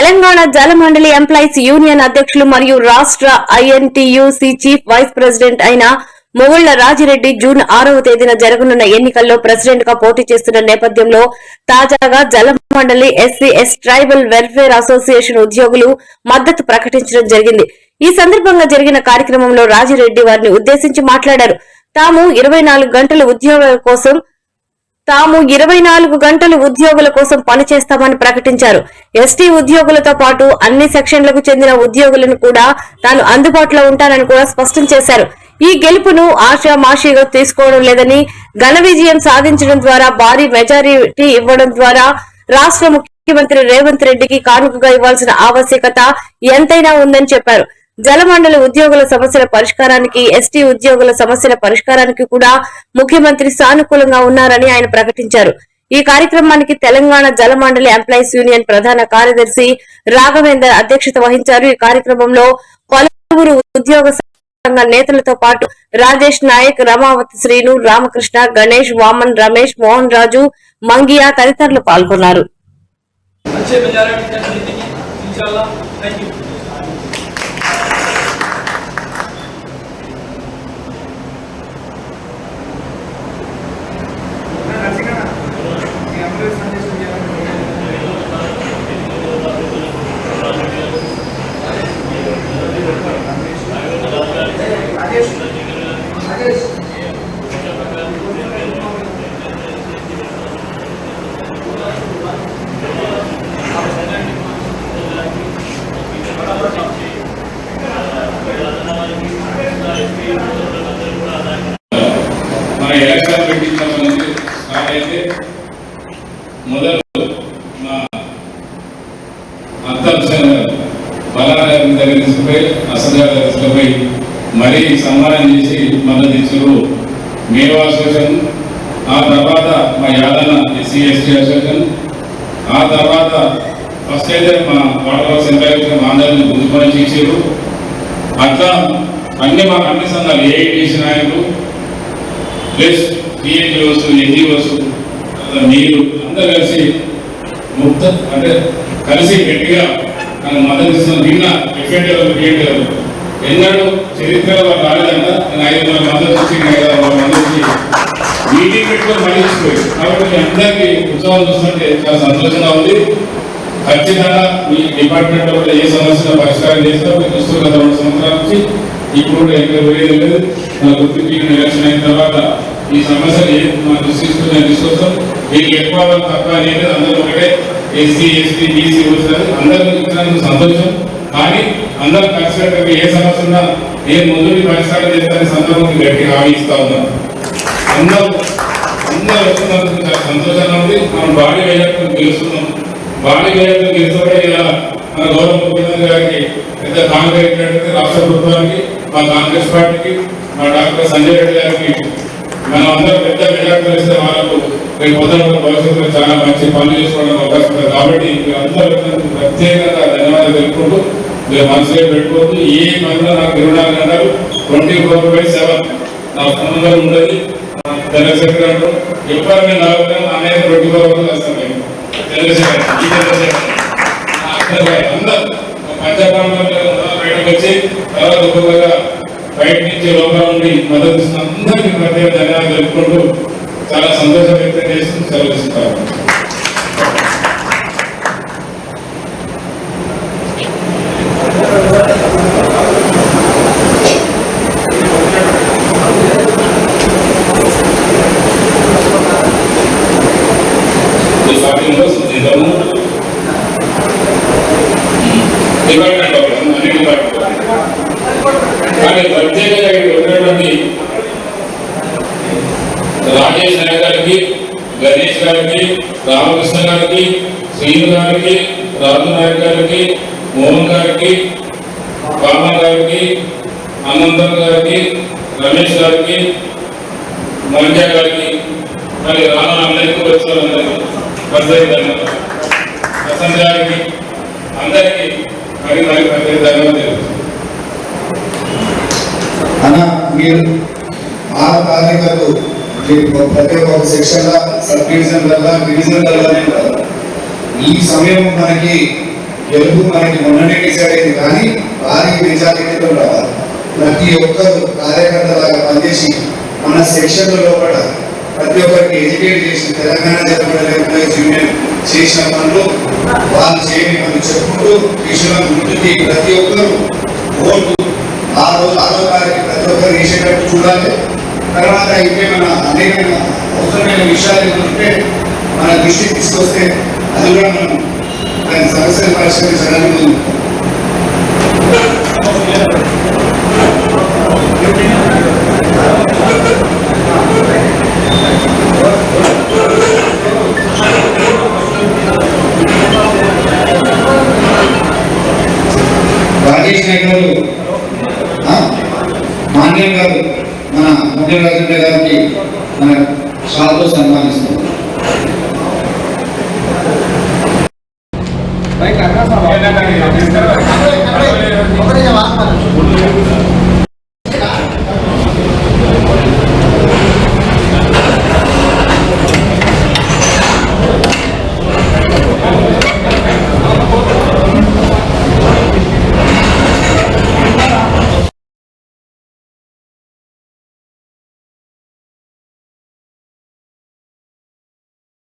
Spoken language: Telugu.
తెలంగాణ జలమండలి ఎంప్లాయీస్ యూనియన్ అధ్యక్షులు మరియు రాష్ట్ర ఐఎన్టీయూసీ చీఫ్ వైస్ ప్రెసిడెంట్ అయిన మొగుళ్ల రాజిరెడ్డి జూన్ 6వ తేదీన జరగనున్న ఎన్నికల్లో ప్రెసిడెంట్ గా పోటీ చేస్తున్న నేపథ్యంలో తాజాగా జలమండలి ఎస్సీఎస్ ట్రైబల్ వెల్ఫేర్ అసోసియేషన్ ఉద్యోగులు మద్దతు ప్రకటించడం జరిగింది. ఈ సందర్భంగా జరిగిన కార్యక్రమంలో రాజిరెడ్డి వారిని ఉద్దేశించి మాట్లాడారు. తాము 24 గంటలు ఉద్యోగుల కోసం పనిచేస్తామని ప్రకటించారు. ఎస్టీ ఉద్యోగులతో పాటు అన్ని సెక్షన్లకు చెందిన ఉద్యోగులను కూడా తాను అందుబాటులో ఉంటానని కూడా స్పష్టం చేశారు. ఈ గెలుపును ఆషామాషీగా తీసుకోవడం లేదని, ఘన విజయం సాధించడం ద్వారా భారీ మెజారిటీ ఇవ్వడం ద్వారా రాష్ట్ర ముఖ్యమంత్రి రేవంత్ రెడ్డికి కానుకగా ఇవ్వాల్సిన ఆవశ్యకత ఎంతైనా ఉందని చెప్పారు. జలమండలి ఉద్యోగుల సమస్యల పరిష్కారానికి, ఎస్టీ ఉద్యోగుల సమస్యల పరిష్కారానికి కూడా ముఖ్యమంత్రి సానుకూలంగా ఉన్నారని ఆయన ప్రకటించారు. ఈ కార్యక్రమానికి తెలంగాణ జలమండలి ఎంప్లాయీస్ యూనియన్ ప్రధాన కార్యదర్శి రాఘవేందర్ అధ్యక్షత వహించారు. ఈ కార్యక్రమంలో పలువురు ఉద్యోగ సంఘ నేతలతో పాటు రాజేష్ నాయక్, రమావతి శ్రీను, రామకృష్ణ, గణేష్, వామన్, రమేష్, మోహన్ రాజు, మంగియా తదితరులు పాల్గొన్నారు. ఎలక్షన్ పెట్టించామని స్టార్ట్ అయితే మొదలు మా అంతం బలాన్ని దగ్గర తీసుకుపోయి అసలు తీసుకుపోయి మరీ సన్మానం చేసి మద్దతు ఇచ్చారు మేవా అసోసియేషన్. ఆ తర్వాత మా యాదన్న ఎస్సీ ఎస్టీ అసోసియేషన్. ఆ తర్వాత ఫస్ట్ అయితే మా వాటర్ వర్క్స్ ఎంప్లాయీస్ మా అందరినీ గుర్తుపని చేసారు. అట్లా అన్ని సంఘాలు ఏఐటీసీ నాయకులు ప్లస్ టీఎన్జిఓస్, ఎన్జిఓస్, మీరు అందరూ కలిసి కలిసి గట్టిగా నాకు మద్దతు ఇస్తున్న నిన్న ఎఫ్ఎండి ఎన్నడూ చరిత్రలో రాలేదంట. నేను 500 మద్దతు వచ్చి 500 మంది వచ్చి మీటింగ్ పెట్టుకొని మళ్ళీ ఇచ్చిపోయి. కాబట్టి అందరికీ ఉత్సవాలు చూస్తుంటే చాలా సంతోషంగా ఉంది. ఖచ్చితంగా మీ డిపార్ట్మెంట్లో కూడా ఏ సమస్యను పరిష్కారం చేస్తారో మీరు చూస్తూ గత 2 సంవత్సరాల నుంచి ఇప్పుడు కూడా ఎక్కడ పోయేది లేదు. మన గుర్తింపు ఎలక్షన్ అయిన తర్వాత ఈ సమస్యలు మన దృష్టి తీసుకొస్తాం. మీకు ఎక్కువ తక్కువ అనేది అందరూ ఒకటే, ఎస్సీ ఎస్టీ బీసీ వచ్చారు అందరూ ఇచ్చినందుకు సంతోషం. కానీ అందరూ కలిసినట్టు ఏ సమస్య ఉన్నా నేను ముందు పరిష్కారం చేస్తానని సందర్భం గట్టిగా హామీ ఇస్తా ఉన్నాను. అందరూ వస్తున్నందుకు చాలా సంతోషంగా ఉంది. మనం బాడీ వేయకుండా గెలుస్తున్నాం. బాడీ వేయకుండా గెలుస్తుంటే ఇలా మన గౌరవ ముఖ్యమంత్రి గారికి పెద్ద కాంగ్రెస్ రాష్ట్ర ప్రభుత్వానికి, మా కాంగ్రెస్ పార్టీకి, మా డాక్టర్ సంజయ్ రెడ్డి గారికి మనం అందరూ పెద్ద మెజార్టీ ఇస్తే వాళ్ళకు రేపు పొద్దున భవిష్యత్తులో చాలా మంచి పనులు చేసుకోవడానికి అవకాశం ఉంది. కాబట్టి అందరూ ప్రత్యేకంగా ధన్యవాదాలు తెలుపుకుంటూ మీరు మనసులో పెట్టుకోవద్దు. ఏ పనిలో నాకు 24 గంటలు 24/7 నా ఫోన్లో ఉండదు. చంద్రశేఖర్ అంటూ ఎప్పుడు మేము రాకపోయినా అనేది 24 గంటలు వస్తాం. చంద్రశేఖర్ అందరూ పంచపాండంలో బయటకు వచ్చి తర్వాత ఒక్కొక్కగా బయట నుంచి లోపల నుండి మద్దతు ఇస్తున్న అందరికీ ప్రత్యేక ధన్యవాదాలు తెలుపుకుంటూ చాలా సంతోషం వ్యక్తం చేస్తూ సెలవుస్తారు. కానీ ప్రత్యేకంగా ఉన్నటువంటి రాజేష్ నాయక్ గారికి, గణేష్ గారికి, రామకృష్ణ గారికి, శ్రీను గారికి, రాజు నాయక్ గారికి, మోహన్ గారికి, వామన్ గారికి, అనంతన్ గారికి, రమేష్ గారికి, మంజా గారికి, మరి రానా అందరికీ వచ్చేవాళ్ళందరికీ ప్రత్యేకంగా వసంత్ గారికి అందరికీ మరి ప్రత్యేక ధన్యవాదాలు. అన్న మీరు 6 తారీఖులకు ప్రతి ఒక్క సెక్షన్ సబ్ డివిజన్ డివిజన్ ఈ సమయం మనకి గెలుపు మనకి మొన్ననే డిసైడ్ అయింది, కానీ భారీ మెజారిటీతో రావాలి. ప్రతి ఒక్కరు కార్యకర్తలాగా పనిచేసి మన సెక్షన్ లోపల ప్రతి ఒక్కరికి ఎడ్యుకేట్ చేసి తెలంగాణ యూనియన్ చేసిన పనులు వాళ్ళు చేయని పనులు చెప్పుకుంటూ విషయంలో ముందుకి ప్రతి ఒక్కరు ఓటు ఆ రోజు 6వ తారీఖు ప్రతి ఒక్కరు వేసేటట్టు చూడాలి. తర్వాత ఇంకేమైనా అనేకమైన అవసరమైన విషయాలు ఉంటే మన దృష్టికి తీసుకొస్తే అది కూడా మనం దాని సమస్యలు పరిష్కరించడానికి ఉంది. రాజేష్ నాయక్ గారు, మాన్యం గారు మన ముఖ్య రాజేంద్ర గారికి మన షాల్తో సన్మానిస్తున్నారు.